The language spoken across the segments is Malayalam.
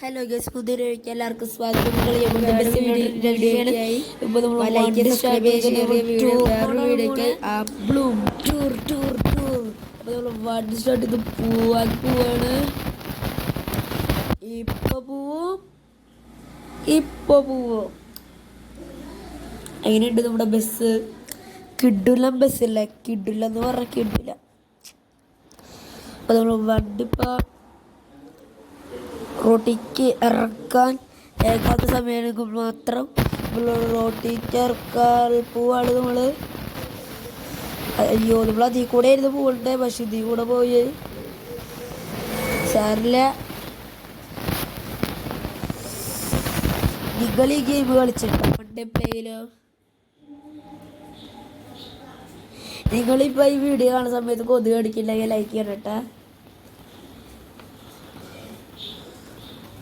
ഹലോ ഗൈസ്, പുതിയൊരു എല്ലാവർക്കും സ്വാഗതം. വണ്ടി സ്റ്റാർട്ട് ചെയ്ത് പോവാണ്. ഇപ്പൊ പോവും. എങ്ങനെയുണ്ട് നമ്മുടെ ബസ്? കിഡുല ബസ്സില്ലേ, കിഡുല എന്ന് പറഞ്ഞ കിഡുല. അപ്പൊ നമ്മൾ വണ്ടി ഇപ്പൊ റോട്ടിക്ക് ഇറക്കാൻ ഏകാത്ത സമയം മാത്രം റോട്ടിക്ക് ഇറക്കാൻ പോവാണ് നമ്മള്. അയ്യോ, നമ്മൾ അതിൽ കൂടെ ആയിരുന്നു പോകണ്ടേ, പക്ഷെ ഇതിൽ കൂടെ പോയി സാറില്ല. നിങ്ങൾ ഈ ഗെയിം കളിച്ചിട്ടോ മൺഡേ പ്ലേയിലോ? നിങ്ങളിപ്പോൾ ഈ വീഡിയോ കാണുന്ന സമയത്ത് കൊതുക് അടിക്കില്ലെങ്കിൽ ലൈക്ക് ചെയ്യണം കേട്ടാ.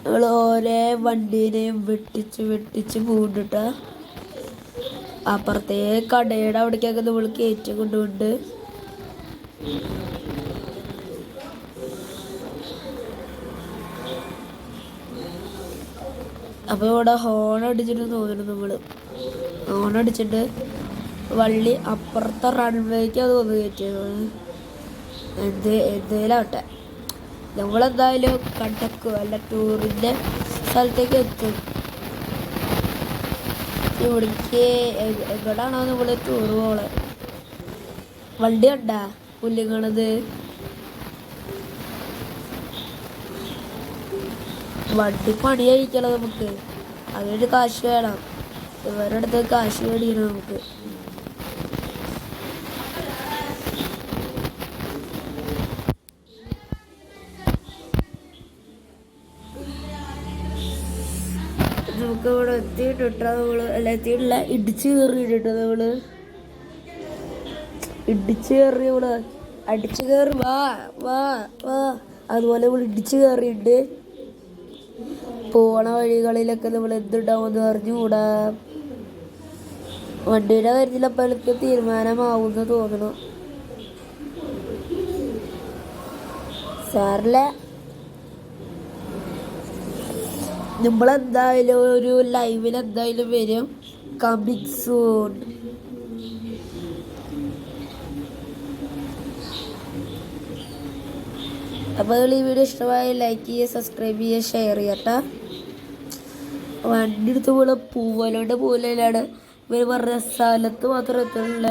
നമ്മൾ ഓരോ വണ്ടീനെയും വെട്ടിച്ച് പോകണ്ടിട്ടാ. അപ്പുറത്തെ കടയുടെ അവിടേക്കൊക്കെ നമ്മൾ കയറ്റി കൊണ്ടുപോണ്ട്. അപ്പോൾ ഇവിടെ ഹോൺ അടിച്ചിട്ട് തോന്നുന്നു. നമ്മൾ ഹോൺ അടിച്ചിട്ട് വള്ളി അപ്പുറത്തെ റൺവേക്ക് അത് വന്ന് കയറ്റിയത്. എന്തേലും ആവട്ടെ, നമ്മളെന്തായാലും കണ്ടക്കും അല്ല ടൂറിൻ്റെ സ്ഥലത്തേക്ക് എത്തും. ഇവിടേക്ക് എവിടാണോ നമ്മൾ ടൂർ പോളെ. വണ്ടി കണ്ടാ പുല്ലിങ്ങണത്? വണ്ടി പണി കഴിക്കണം നമുക്ക്. അതിനൊരു കാശ് വേണം. ഇവരുടെ അടുത്ത് കാശ് മേടിക്കണം നമുക്ക്. നമുക്ക് ഇവിടെ എത്തിയിട്ടിട്ടാ നമ്മള്, അല്ല എത്തിയിട്ടില്ല, ഇടിച്ച് കയറിയിട്ടോ നമ്മള്. ഇടിച്ച് കയറി നമ്മള്, അടിച്ച് കയറി വാ വാ വാ. അതുപോലെ നമ്മൾ ഇടിച്ച് കയറിയിട്ട് പോണ വഴികളിലൊക്കെ നമ്മൾ എന്തുണ്ടാവുമെന്ന് അറിഞ്ഞുകൂടാ. വണ്ടിയുടെ കാര്യത്തിൽ അപ്പം എനിക്ക് തീരുമാനമാവുമെന്ന് തോന്നണു. സാറില്ല, നമ്മളെന്തായാലും ഒരു ലൈവിൽ എന്തായാലും വരും. Coming soon. അപ്പോൾ നിങ്ങൾ ഈ വീഡിയോ ഇഷ്ടമായി ലൈക്ക് ചെയ്യുക, സബ്സ്ക്രൈബ് ചെയ്യുക, ഷെയർ ചെയ്യട്ടാ. വണ്ടി എടുത്ത് പോലെ പൂവലോണ്ട് പൂവലാണ് ഇവർ പറഞ്ഞ സ്ഥലത്ത് മാത്രം എത്തുന്നില്ല.